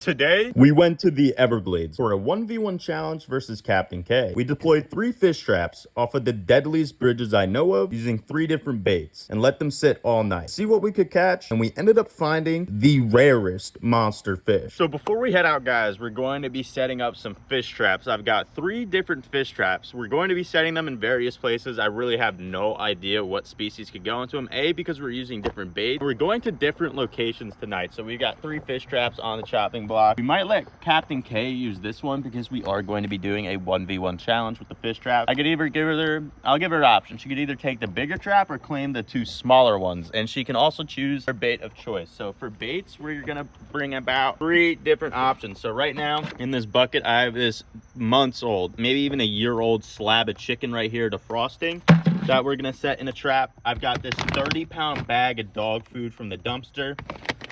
Today, we went to the Everglades for a 1v1 challenge versus Captain K. We deployed 3 fish traps off of the deadliest bridges I know of using 3 different baits and let them sit all night. See what we could catch, and we ended up finding the rarest monster fish. So before we head out, guys, we're going to be setting up some fish traps. I've got 3 different fish traps. We're going to be setting them in various places. I really have no idea what species could go into them. A, because we're using different baits. We're going to different locations tonight. So we've got 3 fish traps on the chopping block. We might let Captain K use this one because we are going to be doing a 1v1 challenge with the fish trap. I could either give her, I'll give her an option. She could either take the bigger trap or claim the 2 smaller ones. And she can also choose her bait of choice. So for baits, we're gonna bring about 3 different options. So right now in this bucket, I have this months old, maybe even a year old slab of chicken right here defrosting that we're gonna set in a trap. I've got this 30-pound bag of dog food from the dumpster,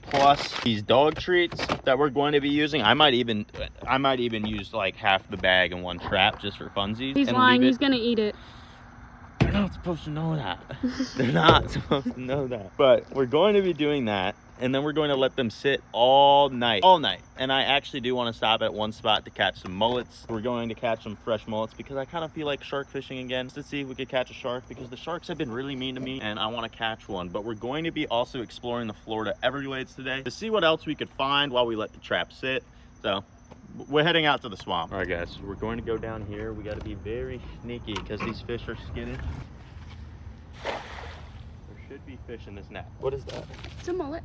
plus these dog treats that we're going to be using. I might even use like half the bag in one trap just for funsies. He's lying. He's gonna eat it. They're not supposed to know that. They're not supposed to know that. But we're going to be doing that, and then we're going to let them sit all night. And I actually do want to stop at one spot to catch some mullets. We're going to catch some fresh mullets because I kind of feel like shark fishing again, just to see if we could catch a shark, because the sharks have been really mean to me and I want to catch one. But we're going to be also exploring the Florida Everglades today to see what else we could find while we let the trap sit. So we're heading out to the swamp. All right, guys, we're going to go down here. We got to be very sneaky because these fish are skittish. There should be fish in this net. What is that? It's a mullet.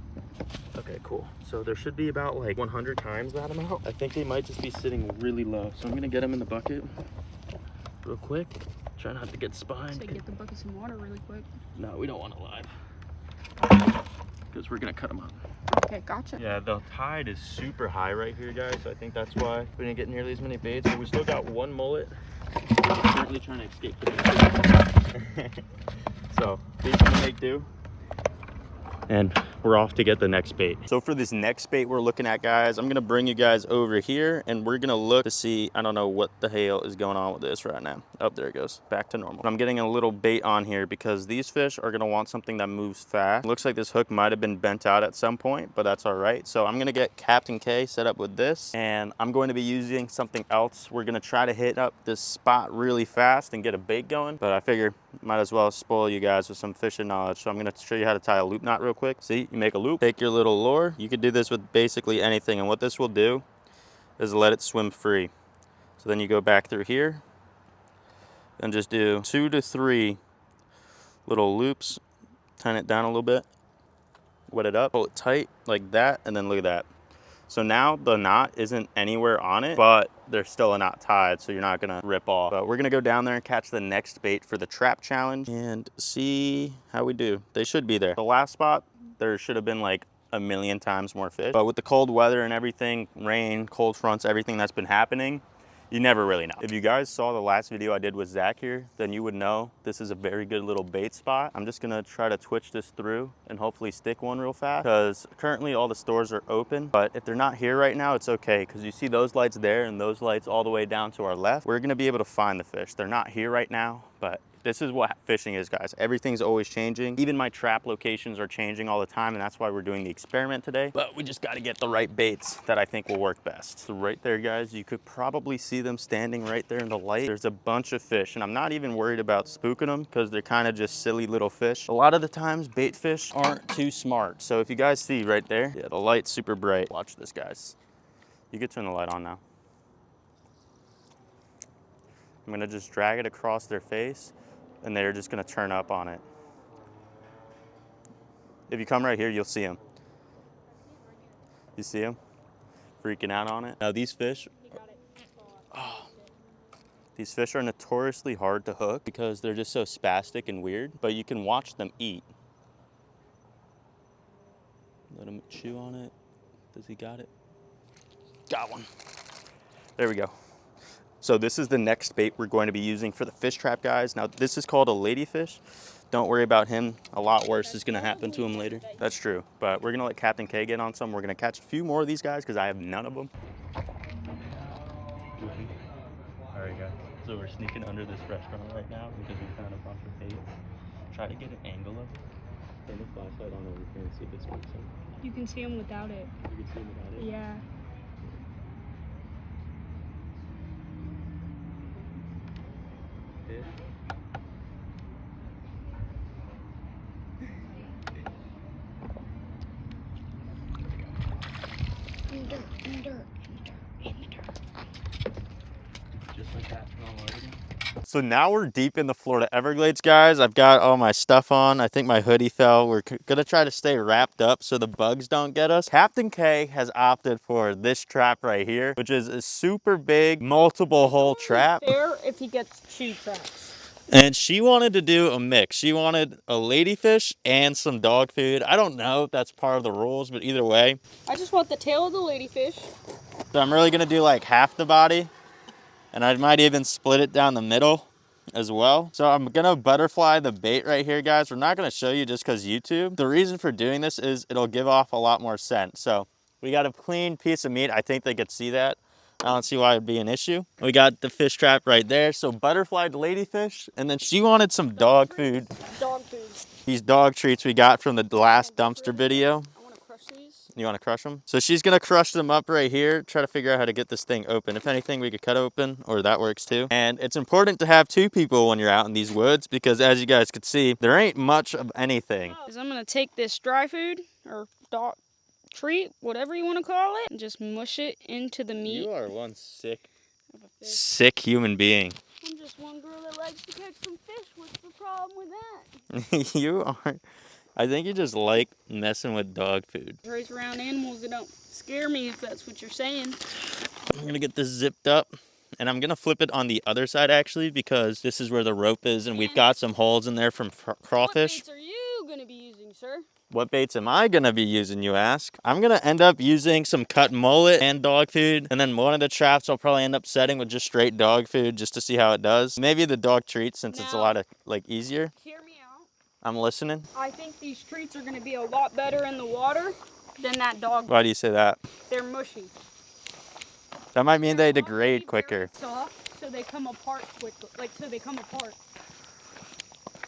Okay, cool. So there should be about like 100 times that amount. I think they might just be sitting really low. So I'm gonna get them in the bucket real quick. Try not to get spined. So get the bucket some water really quick. No, we don't want to live, because we're gonna cut them up. Okay, gotcha. Yeah, the tide is super high right here, guys. So I think that's why we didn't get nearly as many baits. But we still got 1 mullet. Currently trying to escape the bait. So these can make do. And we're off to get the next bait. So for this next bait we're looking at, guys, I'm gonna bring you guys over here and we're gonna look to see, I don't know what the hell is going on with this right now. Oh, there it goes, back to normal. I'm getting a little bait on here because these fish are gonna want something that moves fast. It looks like this hook might have been bent out at some point, but that's all right. So I'm gonna get Captain K set up with this, and I'm going to be using something else. We're gonna try to hit up this spot really fast and get a bait going, but I figure might as well spoil you guys with some fishing knowledge. So I'm gonna show you how to tie a loop knot real quick. See, you make a loop, take your little lure. You could do this with basically anything, and what this will do is let it swim free. So then you go back through here and just do 2 to 3 little loops, tighten it down a little bit, wet it up, pull it tight like that, and then look at that. So now the knot isn't anywhere on it, but there's still a knot tied, so you're not gonna rip off. But we're gonna go down there and catch the next bait for the trap challenge and see how we do. They should be there. The last spot, there should have been like a million times more fish. But with the cold weather and everything, rain, cold fronts, everything that's been happening, you never really know. If you guys saw the last video I did with Zach here, then you would know this is a very good little bait spot. I'm just gonna try to twitch this through and hopefully stick one real fast, because currently all the stores are open. But if they're not here right now, it's okay, because you see those lights there and those lights all the way down to our left. We're gonna be able to find the fish. They're not here right now, but this is what fishing is, guys. Everything's always changing. Even my trap locations are changing all the time, and that's why we're doing the experiment today. But we just gotta get the right baits that I think will work best. So right there, guys, you could probably see them standing right there in the light. There's a bunch of fish, and I'm not even worried about spooking them because they're kind of just silly little fish. A lot of the times, bait fish aren't too smart. So if you guys see right there, yeah, the light's super bright. Watch this, guys. You could turn the light on now. I'm gonna just drag it across their face, and they're just gonna turn up on it. If you come right here, you'll see them. You see them? Freaking out on it. Now these fish, these fish are notoriously hard to hook because they're just so spastic and weird, but you can watch them eat. Let him chew on it. Does he got it? Got one. There we go. So this is the next bait we're going to be using for the fish trap, guys. Now this is called a ladyfish. Don't worry about him. A lot worse is gonna happen to him later. That's true, but we're gonna let Captain K get on some. We're gonna catch a few more of these guys because I have none of them. All right, guys. So we're sneaking under this restaurant right now because we found a bunch of baits. Try to get an angle of it. Turn the flashlight on over here and see if it's working. You can see them without it. You can see them without it? Yeah. Just like that. So now we're deep in the Florida Everglades, guys. I've got all my stuff on. I think my hoodie fell. We're gonna try to stay wrapped up so the bugs don't get us. Captain K has opted for this trap right here, which is a super big, multiple hole trap. Fair if he gets 2 traps. And she wanted to do a mix. She wanted a ladyfish and some dog food. I don't know if that's part of the rules, but either way. I just want the tail of the ladyfish. So I'm really gonna do like half the body, and I might even split it down the middle as well. So I'm gonna butterfly the bait right here, guys. We're not gonna show you just because YouTube. The reason for doing this is it'll give off a lot more scent. So we got a clean piece of meat. I think they could see that. I don't see why it'd be an issue. We got the fish trap right there. So butterflied ladyfish, and then she wanted some dog food. Dog food. These dog treats we got from the last dumpster video. I want to crush these. You want to crush them? So she's gonna crush them up right here, try to figure out how to get this thing open. If anything, we could cut open, or that works too. And it's important to have 2 people when you're out in these woods, because as you guys could see, there ain't much of anything. I'm gonna take this dry food or dog treat, whatever you want to call it, and just mush it into the meat. You are one sick human being. I'm just one girl that likes to catch some fish. What's the problem with that? You are. I think you just like messing with dog food. Raise around animals that don't scare me, if that's what you're saying. I'm gonna get this zipped up, and I'm gonna flip it on the other side actually, because this is where the rope is, and we've got some holes in there from crawfish. What baits are you gonna be using, sir? What baits am I gonna be using, you ask? I'm gonna end up using some cut mullet and dog food, and then one of the traps I'll probably end up setting with just straight dog food just to see how it does. Maybe the dog treats, since it's a lot of easier. Hear me out. I'm listening. I think these treats are gonna be a lot better in the water than that dog. Why do you say that? They're mushy. That might mean they degrade quicker. Soft, so they come apart quickly.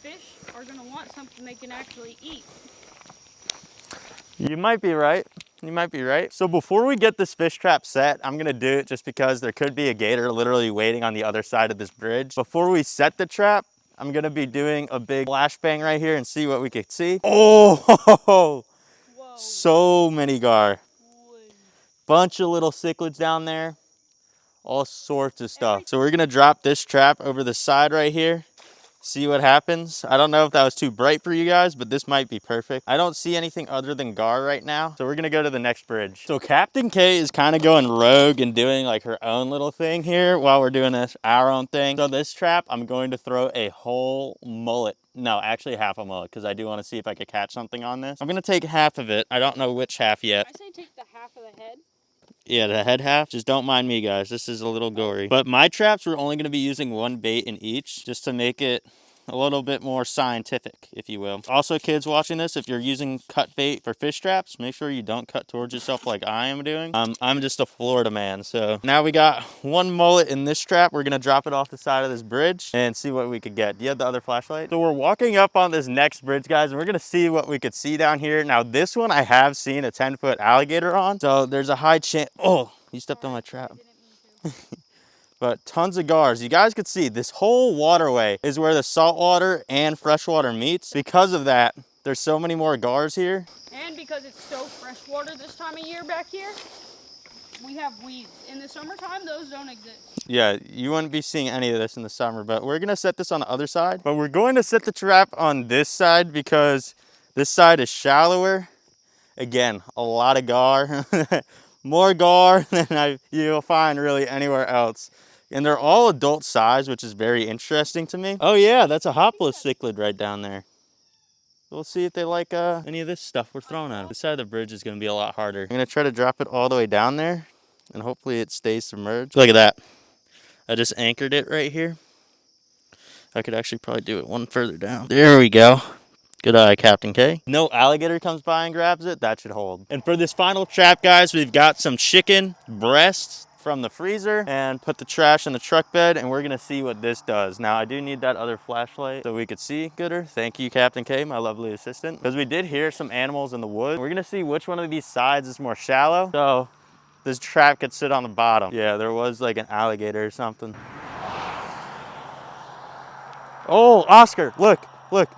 Fish are gonna want something they can actually eat. You might be right. You might be right. So before we get this fish trap set, I'm gonna do it just because there could be a gator literally waiting on the other side of this bridge. Before we set the trap, I'm gonna be doing a big flashbang right here and see what we could see. Oh, Whoa. so many gar. Bunch of little cichlids down there. All sorts of stuff. So we're gonna drop this trap over the side right here. See what happens. I don't know if that was too bright for you guys, but this might be perfect. I don't see anything other than gar right now. So we're gonna go to the next bridge. So Captain K is kind of going rogue and doing like her own little thing here while we're doing our own thing. So this trap, I'm going to throw a whole mullet. No, actually half a mullet, because I do want to see if I could catch something on this. I'm gonna take half of it. I don't know which half yet. I say take the half of the head. Yeah, the head half. Just don't mind me, guys. This is a little gory. But my traps, we're only going to be using 1 bait in each, just to make it a little bit more scientific, if you will. Also, kids watching this, if you're using cut bait for fish traps, make sure you don't cut towards yourself like I am doing. I'm just a Florida man. So now we got 1 mullet in this trap. We're going to drop it off the side of this bridge and see what we could get. Do you have the other flashlight? So we're walking up on this next bridge, guys, and we're going to see what we could see down here. Now, this one I have seen a 10-foot alligator on. So there's a high chance. Oh, you stepped on my trap. But tons of gars. You guys could see this whole waterway is where the saltwater and freshwater meets. Because of that, there's so many more gars here. And because it's so freshwater this time of year back here, we have weeds. In the summertime, those don't exist. Yeah, you wouldn't be seeing any of this in the summer, but we're gonna set this on the other side. But we're going to set the trap on this side because this side is shallower. Again, a lot of gar. More gar than you'll find really anywhere else. And they're all adult size, which is very interesting to me. Oh yeah, that's a hopless cichlid right down there. We'll see if they like any of this stuff we're throwing at them. This side of the bridge is gonna be a lot harder. I'm gonna try to drop it all the way down there, and hopefully it stays submerged. Look at that. I just anchored it right here. I could actually probably do it one further down. There we go. Good eye, Captain K. No alligator comes by and grabs it, that should hold. And for this final trap, guys, we've got some chicken breasts from the freezer and put the trash in the truck bed, and we're gonna see what this does. Now, I do need that other flashlight so we could see gooder. Thank you, Captain K, my lovely assistant. Because we did hear some animals in the woods. We're gonna see which one of these sides is more shallow. So this trap could sit on the bottom. Yeah, there was like an alligator or something. Oh, Oscar, look, look.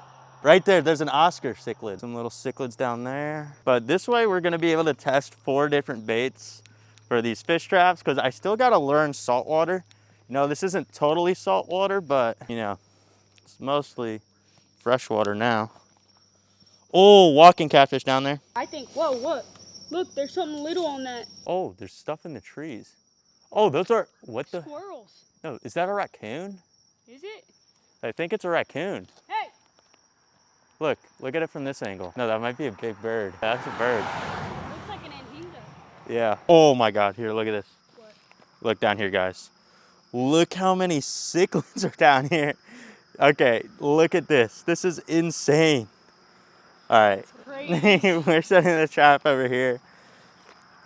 Right there, there's an Oscar cichlid. Some little cichlids down there. But this way, we're gonna be able to test 4 different baits for these fish traps because I still got to learn saltwater. You know, this isn't totally saltwater, but you know, it's mostly freshwater now. Oh, walking catfish down there. I think, whoa, what? Look, there's something little on that. Oh, there's stuff in the trees. Oh, those are, what the? Squirrels. No, is that a raccoon? Is it? I think it's a raccoon. Hey! Look at it from this angle. No, that might be a big bird. That's a bird. Looks like an anhinga. Yeah. Oh my God, here, look at this. What? Look down here, guys. Look how many cichlids are down here. Okay, look at this. This is insane. All right. Crazy. We're setting the trap over here.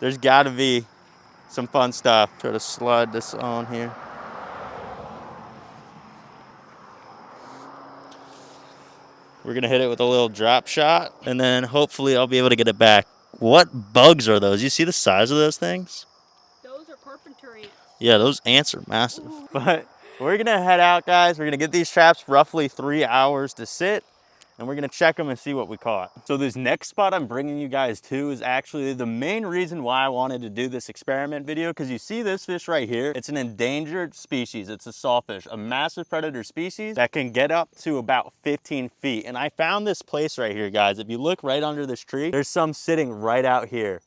There's gotta be some fun stuff. Try to slide this on here. We're gonna hit it with a little drop shot, and then hopefully I'll be able to get it back. What bugs are those? You see the size of those things? Those are carpenter ants. Yeah, those ants are massive. Ooh. But we're gonna head out, guys. We're gonna get these traps roughly 3 hours to sit, and we're gonna check them and see what we caught. So this next spot I'm bringing you guys to is actually the main reason why I wanted to do this experiment video, because you see this fish right here. It's an endangered species. It's a sawfish, a massive predator species that can get up to about 15 feet. And I found this place right here, guys. If you look right under this tree, there's some sitting right out here.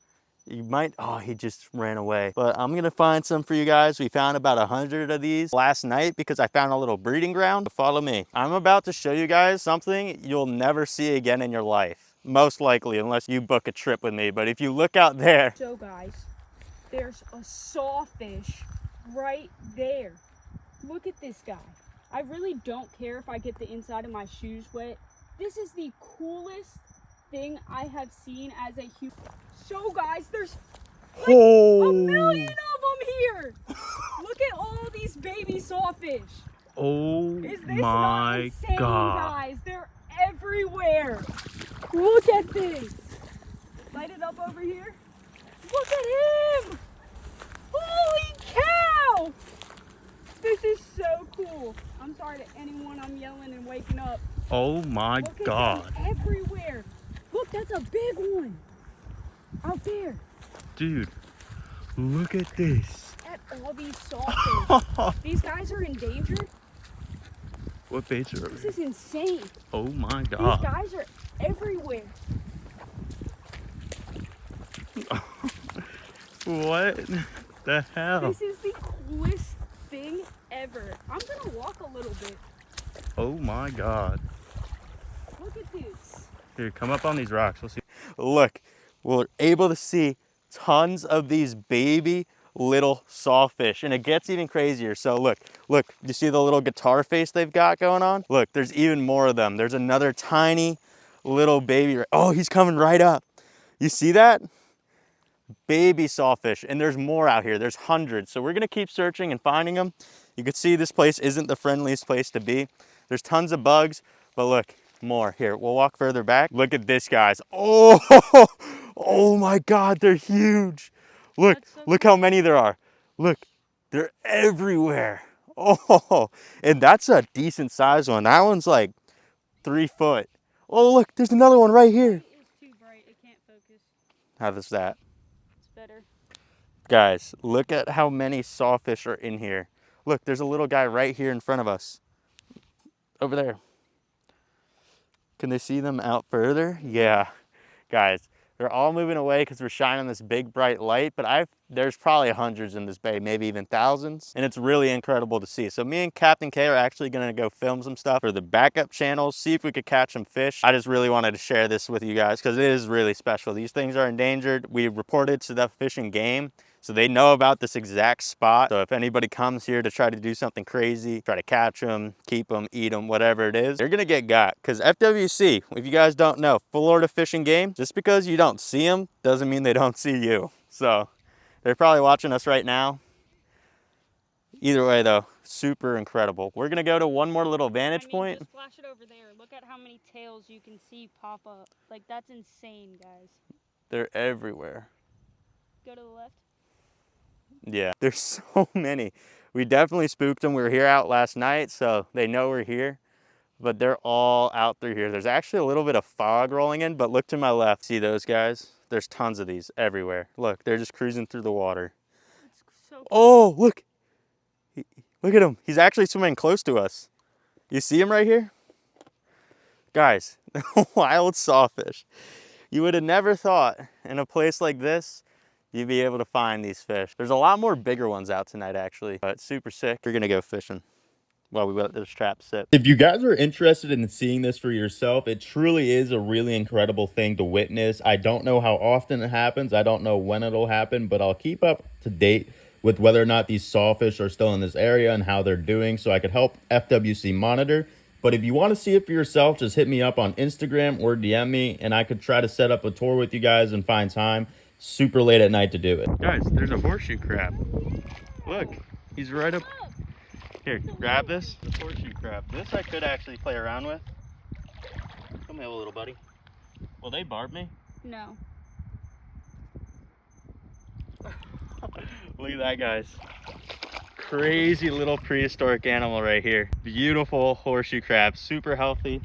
You might, oh, he just ran away. But I'm gonna find some for you guys. We found about 100 of these last night because I found a little breeding ground. Follow me. I'm about to show you guys something you'll never see again in your life. Most likely, unless you book a trip with me. But if you look out there. So guys, there's a sawfish right there. Look at this guy. I really don't care if I get the inside of my shoes wet. This is the coolest thing I have seen as a human. So guys, there's like a million of them here. Look at all these baby sawfish. Oh Is this not insane, guys? They're everywhere. Look at this. Light it up over here. Look at him. Holy cow. This is so cool. I'm sorry to anyone I'm yelling and waking up. Oh my Look at God. them everywhere. Look, that's a big one. Out there. Dude, look at this. At all these sawfish. These guys are endangered. What baits are over This here? is insane. Oh my These God. guys are everywhere. What the hell? This is the coolest thing ever. I'm gonna walk a little bit. Oh my God. Look at this. Here, come up on these rocks. We'll see. Look, we're able to see tons of these baby little sawfish, and it gets even crazier. So look, you see the little guitar face they've got going on? Look, there's even more of them. There's another tiny little baby. Oh, he's coming right up. You see that? Baby sawfish, and there's more out here. There's hundreds. So we're gonna keep searching and finding them. You can see this place isn't the friendliest place to be. There's tons of bugs, but look, more. Here, we'll walk further back. Look at this, guys. Oh, oh my God, they're huge. Look, So look how many there are. Look, they're everywhere. Oh, and that's a decent size one. That one's like 3 foot. Oh, look, there's another one right here. It's too bright. It can't focus. How does that? It's better. Guys, look at how many sawfish are in here. Look, there's a little guy right here in front of us. Over there. Can they see them out further? Yeah. Guys, they're all moving away because we're shining this big bright light, but there's probably hundreds in this bay, maybe even thousands, and it's really incredible to see. So me and Captain K are actually gonna go film some stuff for the backup channels, see if we could catch some fish. I just really wanted to share this with you guys because it is really special. These things are endangered. We reported to the Fish and Game, so they know about this exact spot. So if anybody comes here to try to do something crazy, try to catch them, keep them, eat them, whatever it is, they're gonna get got. Because FWC, if you guys don't know, Florida Fish and Game, just because you don't see them doesn't mean they don't see you. So they're probably watching us right now. Either way though, super incredible. We're gonna go to one more little vantage point. Just flash it over there. Look at how many tails you can see pop up. Like, that's insane, guys. They're everywhere. Go to the left. Yeah, there's so many. We definitely spooked them. We were here out last night, so they know we're here. But they're all out through here. There's actually a little bit of fog rolling in, but look to my left. See those guys? There's tons of these everywhere. Look, they're just cruising through the water. So cute. Oh, look. Look at him. He's actually swimming close to us. You see him right here? Guys, wild sawfish. You would have never thought in a place like this, you'd be able to find these fish. There's a lot more bigger ones out tonight, actually, but super sick. We're gonna go fishing while we let this trap sit. If you guys are interested in seeing this for yourself, it truly is a really incredible thing to witness. I don't know how often it happens. I don't know when it'll happen, but I'll keep up to date with whether or not these sawfish are still in this area and how they're doing so I could help FWC monitor. But if you want to see it for yourself, just hit me up on Instagram or DM me and I could try to set up a tour with you guys and find time super late at night to do it. Guys, there's a horseshoe crab. Look, he's right up. Here, grab this. The horseshoe crab. This I could actually play around with. Come here, little buddy. Will they barb me? No. Look at that, guys. Crazy little prehistoric animal right here. Beautiful horseshoe crab, super healthy.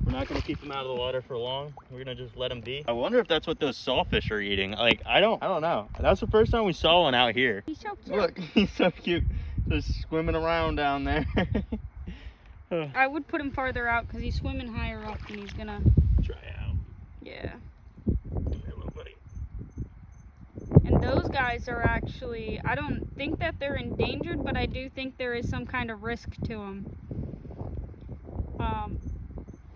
We're not gonna keep them out of the water for long. We're gonna just let them be. I wonder if that's what those sawfish are eating. Like, I don't know. That's the first time we saw one out here. He's so cute. Look, he's so cute. Just swimming around down there. I would put him farther out because he's swimming higher up and he's gonna Try out. Yeah. Come here, little buddy. And those guys are actually, I don't think that they're endangered, but I do think there is some kind of risk to them.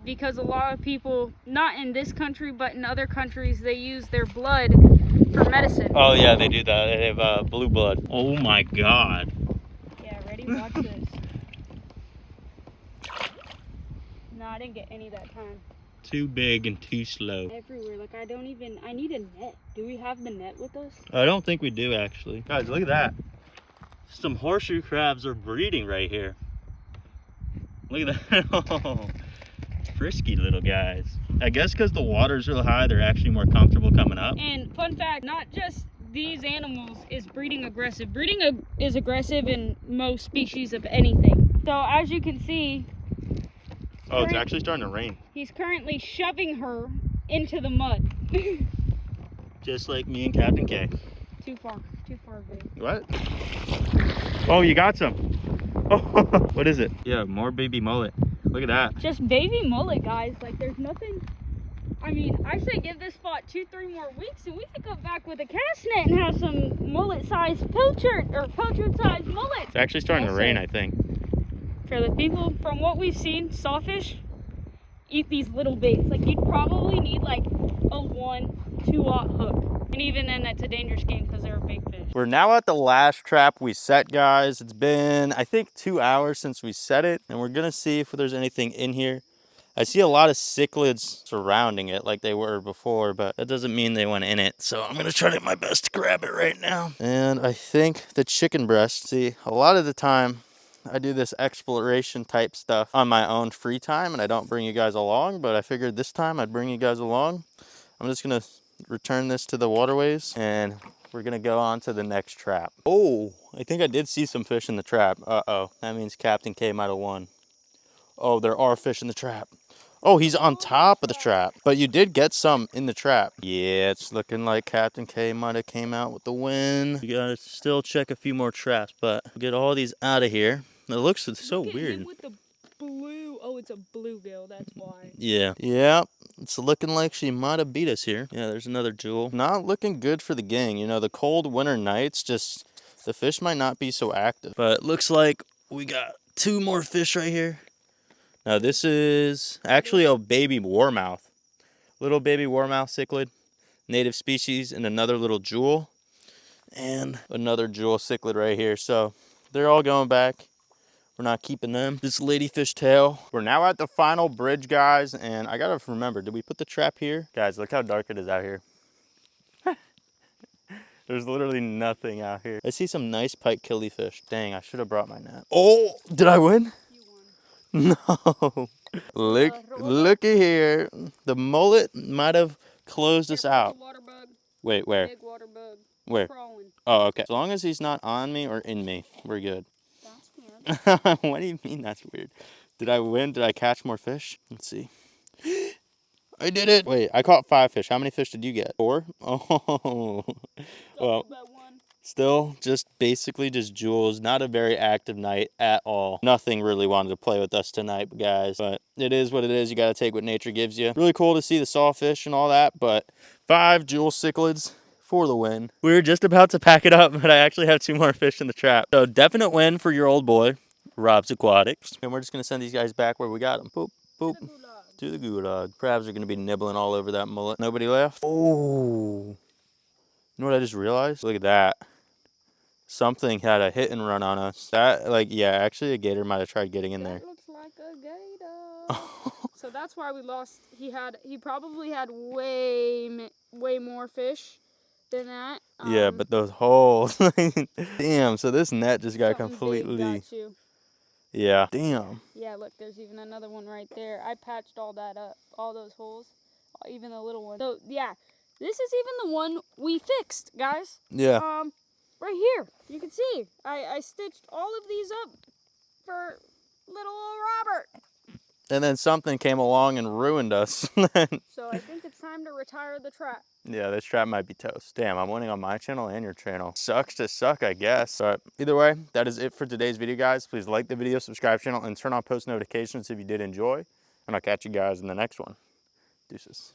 Because a lot of people, not in this country, but in other countries, they use their blood for medicine. Oh yeah, they do that. They have blue blood. Oh my God. Yeah, ready? Watch this. No, I didn't get any that time. Too big and too slow. Everywhere, like I need a net. Do we have the net with us? I don't think we do, actually. Guys, look at that. Some horseshoe crabs are breeding right here. Look at that. Oh, frisky little guys. I guess because the water's real high, they're actually more comfortable coming up. And fun fact, not just these animals is breeding aggressive. Breeding is aggressive in most species of anything. So as you can see, Oh, it's actually starting to rain. He's currently shoving her into the mud. Just like me and Captain K. Too far, babe. What? Oh, you got some. Oh, what is it? Yeah, more baby mullet. Look at that. Just baby mullet, guys. Like, there's nothing. I mean, I say give this spot 2-3 more weeks and we could come back with a cast net and have some mullet-sized pilchard-sized mullets. It's actually starting to rain, I think. For the people, from what we've seen, sawfish eat these little baits. Like, you'd probably need like a 1-2-aught hook. And even then, that's a dangerous game because they're a big fish. We're now at the last trap we set, guys. It's been, I think, 2 hours since we set it. And we're going to see if there's anything in here. I see a lot of cichlids surrounding it like they were before, but that doesn't mean they went in it. So I'm going to try my best to grab it right now. And I think the chicken breast, see, a lot of the time, I do this exploration type stuff on my own free time and I don't bring you guys along, but I figured this time I'd bring you guys along. I'm just gonna return this to the waterways and we're gonna go on to the next trap. Oh, I think I did see some fish in the trap. Uh-oh, that means Captain K might have won. Oh, there are fish in the trap. Oh, he's on top of the trap, but you did get some in the trap. Yeah, it's looking like Captain K might have came out with the win. You gotta still check a few more traps, but get all these out of here. It looks so weird. Him with the blue. Oh, it's a bluegill. That's why. Yeah. Yeah. It's looking like she might have beat us here. Yeah, there's another jewel. Not looking good for the gang. You know, the cold winter nights, just the fish might not be so active. But it looks like we got 2 more fish right here. Now this is actually a baby warmouth. Little baby warmouth cichlid, native species, and another little jewel. And another jewel cichlid right here. So they're all going back. We're not keeping them. This ladyfish tail. We're now at the final bridge, guys. And I gotta remember, did we put the trap here? Guys, look how dark it is out here. There's literally nothing out here. I see some nice pike killifish. Dang, I should have brought my net. Oh, did I win? You won. No. Looky here. The mullet might have closed us out. Water bug. Wait, where? Big water bug. Where? Crawling. Oh, okay. As long as he's not on me or in me, we're good. That's weird. What do you mean that's weird? Did I win? Did I catch more fish? Let's see. I did it. Wait, I caught 5 fish. How many fish did you get? 4? Oh. Well, Still just basically just jewels. Not a very active night at all. Nothing really wanted to play with us tonight, guys. But it is what it is. You got to take what nature gives you. Really cool to see the sawfish and all that. But 5 jewel cichlids for the win. We were just about to pack it up, but I actually have 2 more fish in the trap. So definite win for your old boy, Rob's Aquatics. And we're just going to send these guys back where we got them. Boop, boop. To the gulag. Crabs are going to be nibbling all over that mullet. Nobody left? Oh. You know what I just realized? Look at that. Something had a hit and run on us. That, like, yeah, actually a gator might have tried getting in there. That looks like a gator. So that's why we lost. He probably had way more fish than that. Yeah, but those holes. Damn, so this net just got something big completely. got you. Yeah. Damn. Yeah, look, there's even another one right there. I patched all that up, all those holes, even the little one. So yeah, this is even the one we fixed, guys. Yeah. Right here, you can see I stitched all of these up for little old Robert. And then something came along and ruined us. So I think it's time to retire the trap. Yeah, this trap might be toast. Damn, I'm winning on my channel and your channel. Sucks to suck, I guess. But either way, that is it for today's video, guys. Please like the video, subscribe channel, and turn on post notifications if you did enjoy. And I'll catch you guys in the next one. Deuces.